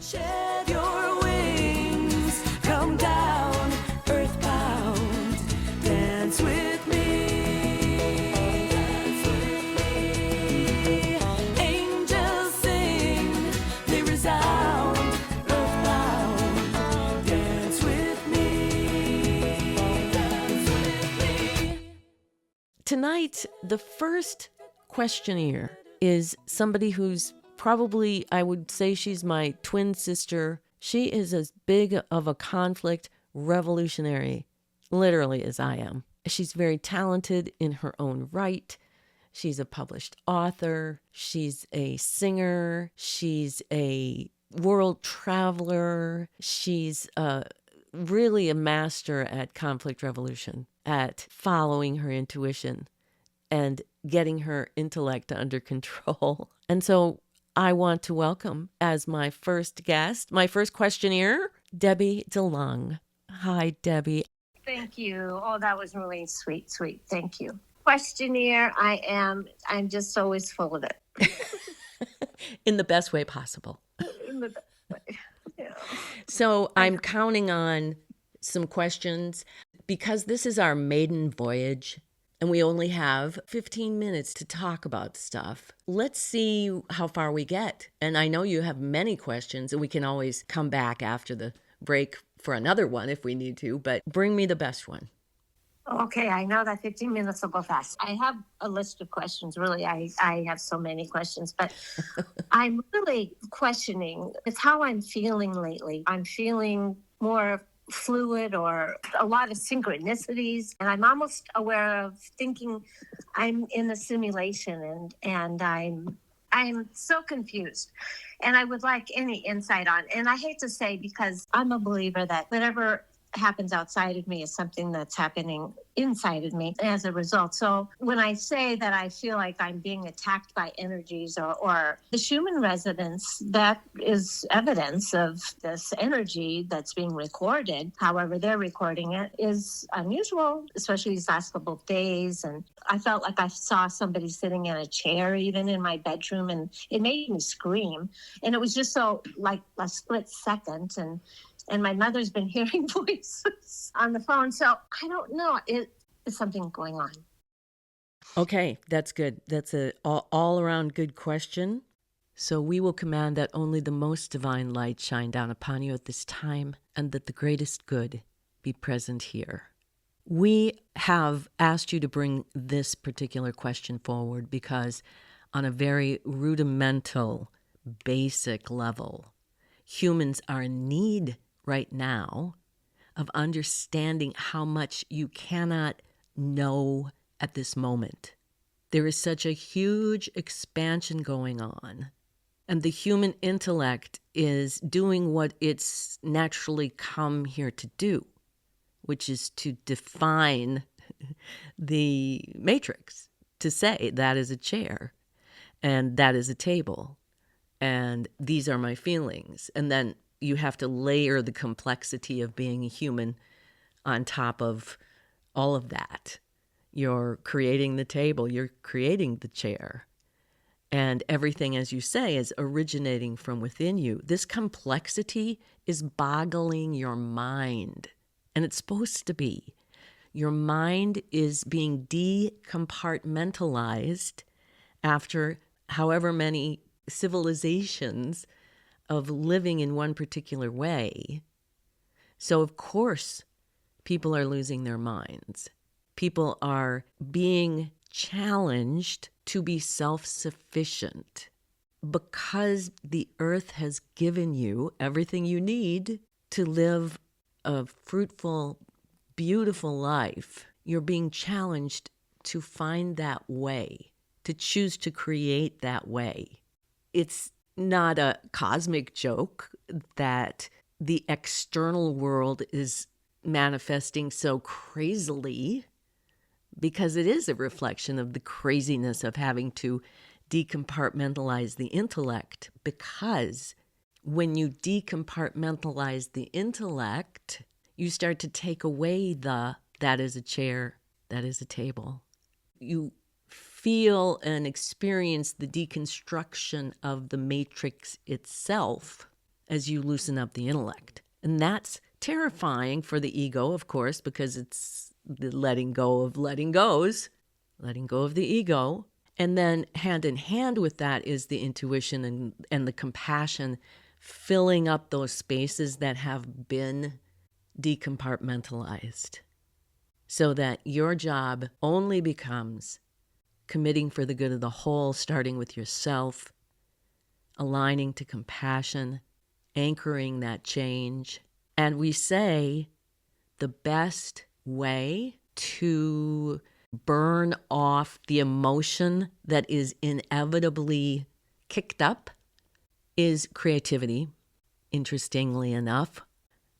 Shed your wings, come down, earthbound, dance with me. Dance with me. Angels sing, they resound, earthbound, dance with me. Dance with me. Tonight, the first questionnaire is somebody who's probably, I would say she's my twin sister. She is as big of a conflict revolutionary, literally, as I am. She's very talented in her own right. She's a published author. She's a singer. She's a world traveler. She's really a master at conflict resolution, at following her intuition and getting her intellect under control. And so I want to welcome as my first guest, my first questionnaire, Debbie DeLong. Hi, Debbie. Thank you. Oh, that was really sweet. Thank you. Questionnaire, I'm just always full of it. In the best way possible. In the best way. Yeah. So I'm counting on some questions because this is our maiden voyage and we only have 15 minutes to talk about stuff. Let's see how far we get. And I know you have many questions and we can always come back after the break for another one if we need to, but bring me the best one. Okay, I know that 15 minutes will go fast. I have a list of questions. Really, I have so many questions, but I'm really questioning. It's how I'm feeling lately. I'm feeling more fluid or a lot of synchronicities, and I'm almost aware of thinking I'm in a simulation, and I'm so confused, and I would like any insight on. And I hate to say, because I'm a believer that whatever happens outside of me is something that's happening inside of me as a result. So when I say that I feel like I'm being attacked by energies or the Schumann resonance, that is evidence of this energy that's being recorded. However, they're recording it is unusual, especially these last couple of days. And I felt like I saw somebody sitting in a chair, even in my bedroom, and it made me scream. And it was just so like a split second. And my mother's been hearing voices on the phone. So I don't know. Is something going on? Okay, that's good. That's a all-around good question. So we will command that only the most divine light shine down upon you at this time, and that the greatest good be present here. We have asked you to bring this particular question forward because on a very rudimental, basic level, humans are in need right now of understanding how much you cannot know at this moment. There is such a huge expansion going on, and the human intellect is doing what it's naturally come here to do, which is to define the matrix, to say that is a chair and that is a table and these are my feelings. And then you have to layer the complexity of being a human on top of all of that. You're creating the table, you're creating the chair. And everything, as you say, is originating from within you. This complexity is boggling your mind. And it's supposed to be. Your mind is being decompartmentalized after however many civilizations of living in one particular way. So, of course, people are losing their minds. People are being challenged to be self-sufficient because the earth has given you everything you need to live a fruitful, beautiful life. You're being challenged to find that way, to choose to create that way. It's not a cosmic joke that the external world is manifesting so crazily, because it is a reflection of the craziness of having to decompartmentalize the intellect. Because when you decompartmentalize the intellect, you start to take away that is a chair, that is a table. You feel and experience the deconstruction of the matrix itself. as you loosen up the intellect. And that's terrifying for the ego, of course, because it's the letting go of letting goes, letting go of the ego. And then hand in hand with that is the intuition and the compassion, filling up those spaces that have been decompartmentalized, so that your job only becomes committing for the good of the whole, starting with yourself, aligning to compassion, anchoring that change. And we say the best way to burn off the emotion that is inevitably kicked up is creativity. Interestingly enough,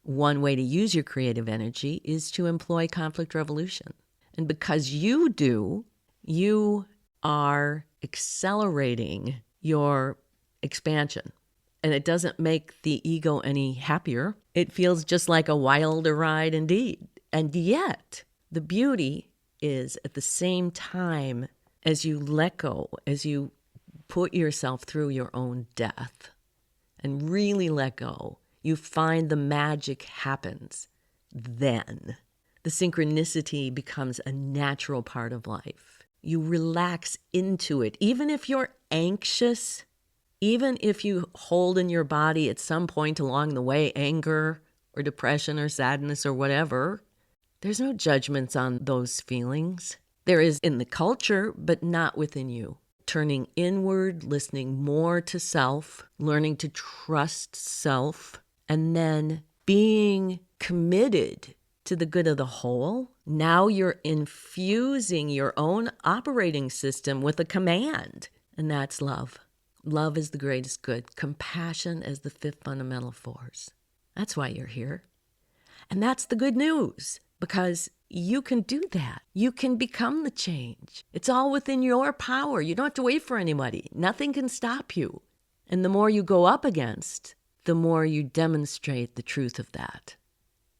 one way to use your creative energy is to employ conflict resolution. And because you do, you are accelerating your expansion. And it doesn't make the ego any happier. It feels just like a wilder ride indeed. And yet, the beauty is at the same time as you let go, as you put yourself through your own death and really let go, you find the magic happens. Then the synchronicity becomes a natural part of life. You relax into it. Even if you're anxious, even if you hold in your body at some point along the way anger or depression or sadness or whatever, there's no judgments on those feelings. There is in the culture, but not within you. Turning inward, listening more to self, learning to trust self, and then being committed to the good of the whole. Now you're infusing your own operating system with a command, and that's love. Love is the greatest good. Compassion as the fifth fundamental force. That's why you're here. And that's the good news, because you can do that. You can become the change. It's all within your power. You don't have to wait for anybody. Nothing can stop you. And the more you go up against, the more you demonstrate the truth of that,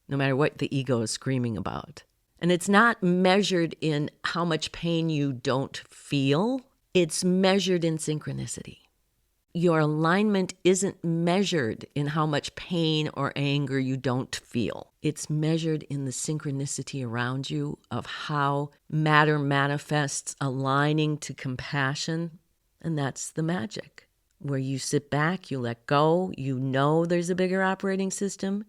no matter what the ego is screaming about. And it's not measured in how much pain you don't feel. It's measured in synchronicity. Your alignment isn't measured in how much pain or anger you don't feel. It's measured in the synchronicity around you of how matter manifests aligning to compassion. And that's the magic, where you sit back, you let go, you know there's a bigger operating system.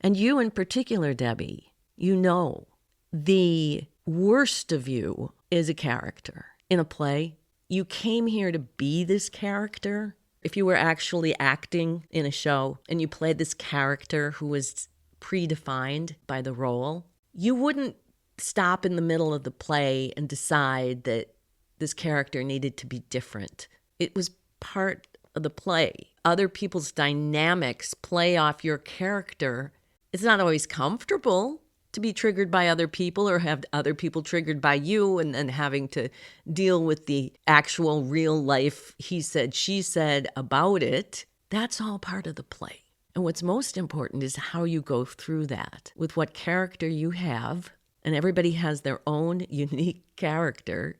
And you in particular, Debbie, you know the worst of you is a character in a play. You came here to be this character. If you were actually acting in a show and you played this character who was predefined by the role, you wouldn't stop in the middle of the play and decide that this character needed to be different. It was part of the play. Other people's dynamics play off your character. It's not always comfortable to be triggered by other people or have other people triggered by you and then having to deal with the actual real life he said, she said about it. That's all part of the play. And what's most important is how you go through that with what character you have. And everybody has their own unique character,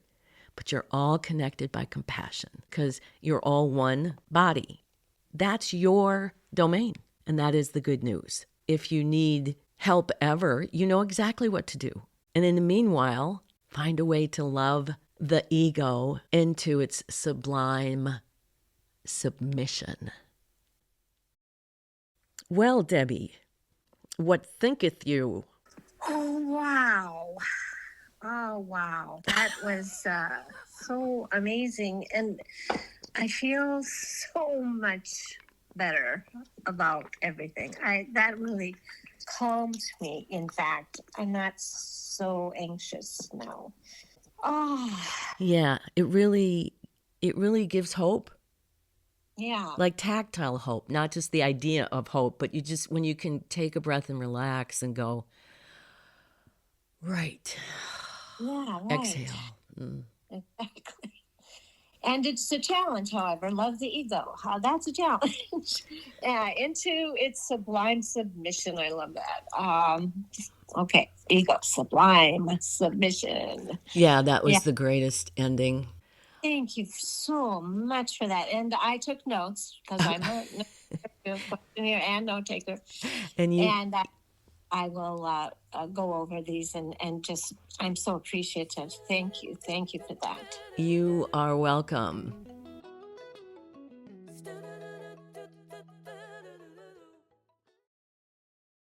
but you're all connected by compassion because you're all one body. That's your domain. And that is the good news. If you need help ever, you know exactly what to do. And in the meanwhile, find a way to love the ego into its sublime submission. Well, Debbie, what thinketh you? Oh, wow. Oh, wow. That was so amazing. And I feel so much better about everything. That really calmed me, in fact. I'm not so anxious now. Oh, Yeah, it really gives hope. yeah. Like tactile hope, not just the idea of hope, but you just, when you can take a breath and relax and go, right, Yeah, right. exhale. Exactly. And it's a challenge, however. Love the ego. That's a challenge. Yeah, into its sublime submission. I love that. Okay, ego, sublime submission. Yeah, that was Yeah. the greatest ending. Thank you so much for that. And I took notes because I'm a you, questioner and note taker. And you, And I will go over these and just, I'm so appreciative. Thank you. Thank you for that. you are welcome.